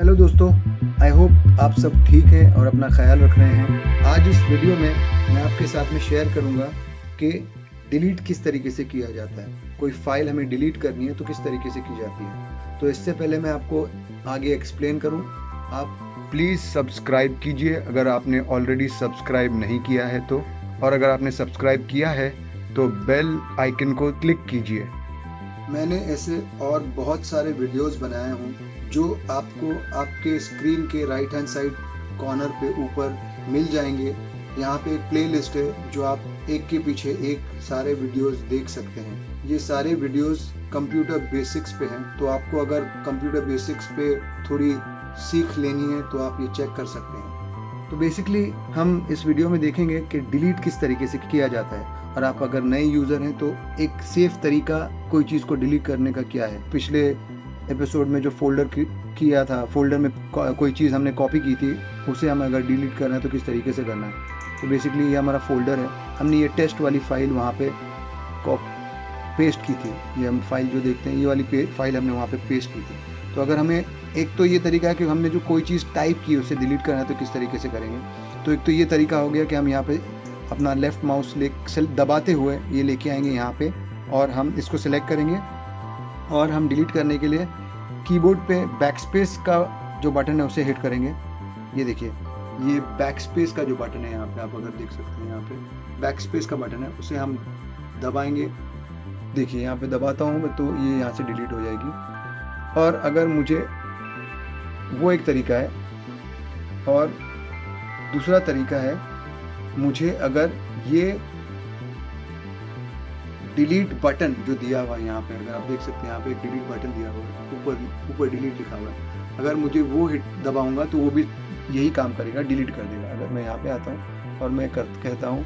Hello दोस्तों, I hope आप सब ठीक हैं और अपना ख्याल रख रहे हैं। आज इस वीडियो में मैं आपके साथ में शेयर करूंगा कि डिलीट किस तरीके से किया जाता है। कोई फाइल हमें डिलीट करनी है तो किस तरीके से की जाती है। तो इससे पहले मैं आपको आगे एक्सप्लेन करूं, आप प्लीज़ सब्सक्राइब कीजिए अगर आपने ऑलरेडी सब्सक्राइब नहीं किया है तो, और अगर आपने सब्सक्राइब किया है तो बेल आइकन को क्लिक कीजिए। मैंने ऐसे और बहुत सारे वीडियोस बनाए हूँ जो आपको आपके स्क्रीन के राइट हैंड साइड कॉर्नर पे ऊपर मिल जाएंगे। यहाँ पे एक प्लेलिस्ट है जो आप एक के पीछे एक सारे वीडियोस देख सकते हैं। ये सारे वीडियोस कंप्यूटर बेसिक्स पे हैं, तो आपको अगर कंप्यूटर बेसिक्स पे थोड़ी सीख लेनी है तो आप ये चेक कर सकते हैं। तो बेसिकली हम इस वीडियो में देखेंगे कि डिलीट किस तरीके से किया जाता है, और आप अगर नए यूज़र हैं तो एक सेफ तरीका कोई चीज़ को डिलीट करने का क्या है। पिछले एपिसोड में जो फोल्डर किया था, फोल्डर में कोई चीज़ हमने कॉपी की थी, उसे हम अगर डिलीट करना है तो किस तरीके से करना है। तो बेसिकली ये हमारा फोल्डर है, हमने ये टेस्ट वाली फाइल वहाँ पे पेस्ट की थी। ये हम फाइल जो देखते हैं, ये वाली फाइल हमने वहाँ पे पेस्ट की थी। तो अगर हमें एक तो ये तरीका है कि हमने जो कोई चीज़ टाइप की उसे डिलीट करना है तो किस तरीके से करेंगे। तो एक तो ये तरीका हो गया कि हम यहाँ पे अपना लेफ़्ट माउस दबाते हुए ये लेके आएंगे यहाँ पे, और हम इसको सिलेक्ट करेंगे और हम डिलीट करने के लिए कीबोर्ड पे बैकस्पेस का जो बटन है उसे हिट करेंगे। ये देखिए, ये बैकस्पेस का जो बटन है यहाँ पे, आप अगर देख सकते हैं यहाँ पे बैकस्पेस का बटन है, उसे हम दबाएंगे। देखिए यहाँ पे दबाता हूँ तो ये यहाँ से डिलीट हो जाएगी। और अगर मुझे, वो एक तरीका है, और दूसरा तरीका है, मुझे अगर ये डिलीट बटन जो दिया हुआ है यहाँ पे, अगर आप देख सकते हैं यहाँ पे एक डिलीट बटन दिया हुआ है, ऊपर डिलीट लिखा हुआ है, अगर मुझे वो हिट दबाऊंगा तो वो भी यही काम करेगा, डिलीट कर देगा। अगर मैं यहाँ पे आता हूँ और मैं कहता हूँ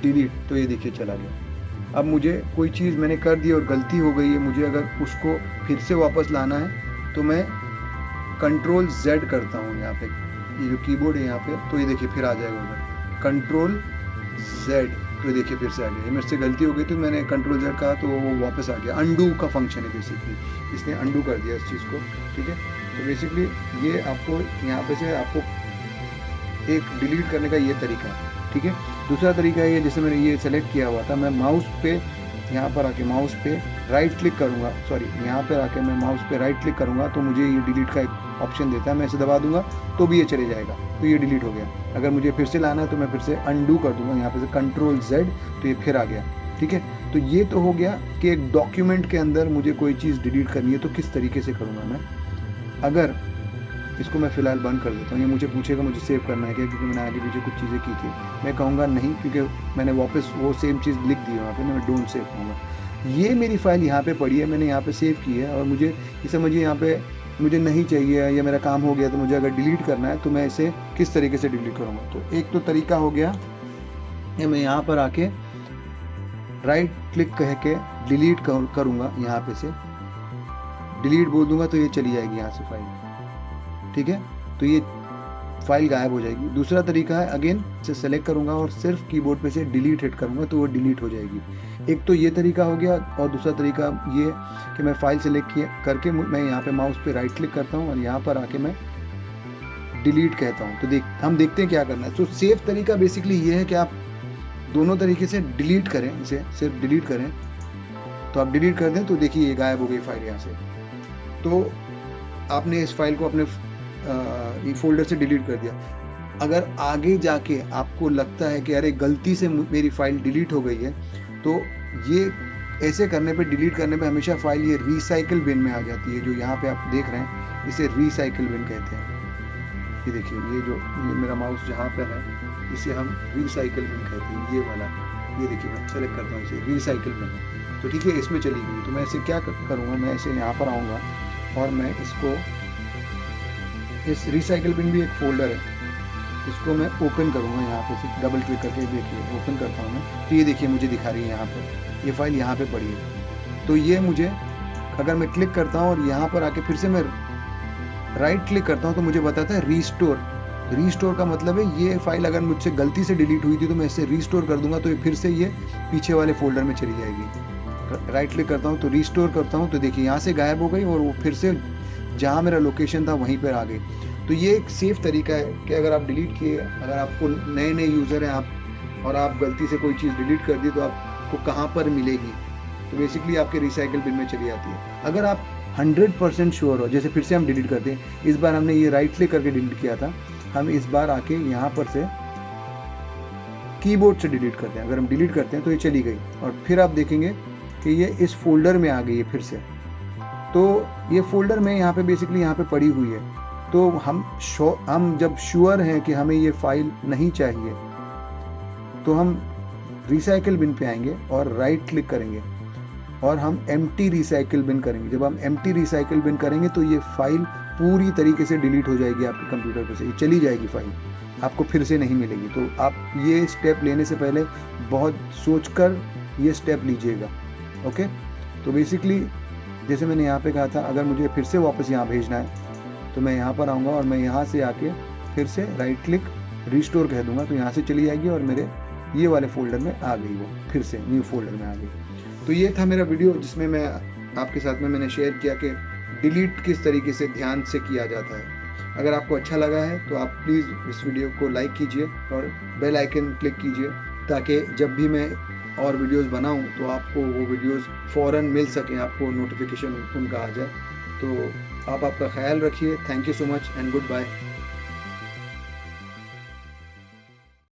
डिलीट, तो ये देखिए चला गया। अब मुझे कोई चीज़ मैंने कर दी और गलती हो गई है, मुझे अगर उसको फिर से वापस लाना है तो मैं कंट्रोल Z करता हूँ यहाँ पे, ये जो कीबोर्ड है यहाँ पे, तो ये देखिए फिर आ जाएगा उधर कंट्रोल Z, तो ये देखिए फिर से आ गया। मेरे से गलती हो गई तो मैंने कंट्रोल Z कहा तो वो वापस आ गया। अंडू का फंक्शन है बेसिकली, इसने अंडू कर दिया इस चीज़ को, ठीक है। तो बेसिकली ये आपको यहाँ पे से आपको एक डिलीट करने का ये तरीका है, ठीक है। दूसरा तरीका है, जैसे मैंने ये सेलेक्ट किया हुआ था, मैं माउस पे यहाँ पर आके माउस पे राइट क्लिक करूँगा, सॉरी यहाँ पर आके मैं माउस पे राइट क्लिक करूँगा तो मुझे ये डिलीट का एक ऑप्शन देता है। मैं इसे दबा दूंगा तो भी ये चले जाएगा, तो ये डिलीट हो गया। अगर मुझे फिर से लाना है तो मैं फिर से अंडू कर दूंगा यहाँ पे से कंट्रोल Z, तो ये फिर आ गया, ठीक है। तो ये तो हो गया कि एक डॉक्यूमेंट के अंदर मुझे कोई चीज़ डिलीट करनी है तो किस तरीके से करूँगा मैं। अगर इसको मैं फ़िलहाल बंद कर देता हूँ, ये मुझे पूछेगा मुझे सेव करना है क्या, क्योंकि मैंने आगे पीछे कुछ चीज़ें की थी। मैं कहूँगा नहीं, क्योंकि मैंने वापस वो सेम चीज़ लिख दी है वहाँ पे, मैं डोंट सेव कहूँगा। ये मेरी फाइल यहाँ पे पड़ी है, मैंने यहाँ पे सेव की है, और मुझे ये समझिए यहाँ पे मुझे नहीं चाहिए या मेरा काम हो गया, तो मुझे अगर डिलीट करना है तो मैं इसे किस तरीके से डिलीट करूँगा। तो एक तो तरीका हो गया कि मैं यहाँ पर आके राइट क्लिक कह के डिलीट करूँगा, यहाँ पे से डिलीट बोल दूंगा तो ये चली जाएगी यहाँ से फाइल, ठीक है। तो ये फाइल गायब हो जाएगी। दूसरा तरीका है, अगेन से सेलेक्ट करूंगा और सिर्फ कीबोर्ड पे से डिलीट हिट करूंगा तो वो डिलीट हो जाएगी। एक तो ये तरीका हो गया, और दूसरा तरीका ये कि मैं फाइल सेलेक्ट करके मैं यहाँ पे माउस पे राइट क्लिक करता हूँ और यहाँ पर आके मैं डिलीट कहता हूँ। तो हम देखते हैं क्या करना है। तो सेफ तरीका बेसिकली ये है कि आप दोनों तरीके से डिलीट करें, इसे सिर्फ डिलीट करें। तो आप डिलीट कर दें तो देखिए ये गायब हो गई फाइल यहाँ से। तो आपने इस फाइल को अपने फोल्डर से डिलीट कर दिया। अगर आगे जाके आपको लगता है कि अरे गलती से मेरी फाइल डिलीट हो गई है, तो ये ऐसे करने पे, डिलीट करने पे हमेशा फाइल ये रिसाइकल बिन में आ जाती है। जो यहाँ पे आप देख रहे हैं इसे रिसाइकल बिन कहते हैं। ये देखिए, ये मेरा माउस जहाँ पर है इसे हम रिसाइकल बिन कहते हैं, ये वाला। ये देखिए मैं सेलेक्ट करता हूँ इसे, रिसाइकल बिन है, तो ठीक है, इसमें चली गई। तो मैं इसे क्या करूँगा, मैं इसे यहाँ पर आऊँगा और मैं इसको, इस रिसाइकल बिन भी एक फोल्डर है, इसको मैं ओपन करूँगा यहाँ पे से डबल क्लिक करके। देखिए ओपन करता हूँ मैं, तो ये देखिए मुझे दिखा रही है यहाँ पर, ये फाइल यहाँ पे पड़ी है। तो ये मुझे, अगर मैं क्लिक करता हूँ और यहाँ पर आके फिर से मैं राइट क्लिक करता हूँ तो मुझे बताता है रीस्टोर। रीस्टोर का मतलब है ये फाइल अगर मुझसे गलती से डिलीट हुई थी तो मैं इसे रीस्टोर कर दूंगा तो ये फिर से ये पीछे वाले फोल्डर में चली जाएगी। राइट क्लिक करता हूँ तो रीस्टोर करता हूँ तो देखिए यहाँ से गायब हो गई और वो फिर से जहाँ मेरा लोकेशन था वहीं पर आ गई। तो ये एक सेफ तरीका है कि अगर आप डिलीट किए, अगर आपको नए यूज़र हैं आप और आप गलती से कोई चीज़ डिलीट कर दी तो आपको कहाँ पर मिलेगी, तो बेसिकली आपके रिसाइकल बिन में चली जाती है। अगर आप 100% श्योर हो, जैसे फिर से हम डिलीट करते हैं, इस बार हमने ये राइट क्लिक करके डिलीट किया था, हम इस बार आके यहाँ पर से कीबोर्ड से डिलीट करते हैं। अगर हम डिलीट करते हैं तो ये चली गई और फिर आप देखेंगे कि ये इस फोल्डर में आ गई है फिर से। तो ये फोल्डर में यहाँ पे बेसिकली यहाँ पे पड़ी हुई है। तो हम जब श्योर हैं कि हमें ये फाइल नहीं चाहिए तो हम रिसाइकल बिन पे आएंगे और राइट क्लिक करेंगे और हम एम्प्टी रिसाइकल बिन करेंगे। जब हम एम्प्टी रिसाइकल बिन करेंगे तो ये फाइल पूरी तरीके से डिलीट हो जाएगी आपके कंप्यूटर पर से, ये चली जाएगी फाइल, आपको फिर से नहीं मिलेगी। तो आप ये स्टेप लेने से पहले बहुत सोचकर ये स्टेप लीजिएगा। ओके, तो बेसिकली जैसे मैंने यहाँ पे कहा था, अगर मुझे फिर से वापस यहाँ भेजना है तो मैं यहाँ पर आऊँगा और मैं यहाँ से आके फिर से राइट क्लिक रिस्टोर कह दूंगा, तो यहाँ से चली जाएगी और मेरे ये वाले फोल्डर में आ गई, वो फिर से न्यू फोल्डर में आ गई। तो ये था मेरा वीडियो जिसमें मैं आपके साथ में मैंने शेयर किया कि डिलीट किस तरीके से ध्यान से किया जाता है। अगर आपको अच्छा लगा है तो आप प्लीज़ इस वीडियो को लाइक कीजिए और बेल आइकन क्लिक कीजिए, ताकि जब भी मैं और वीडियोस बनाऊं तो आपको वो वीडियोस फ़ौरन मिल सकें, आपको नोटिफिकेशन उनका आ जाए। तो आप आपका ख्याल रखिए। Thank you so much and good bye.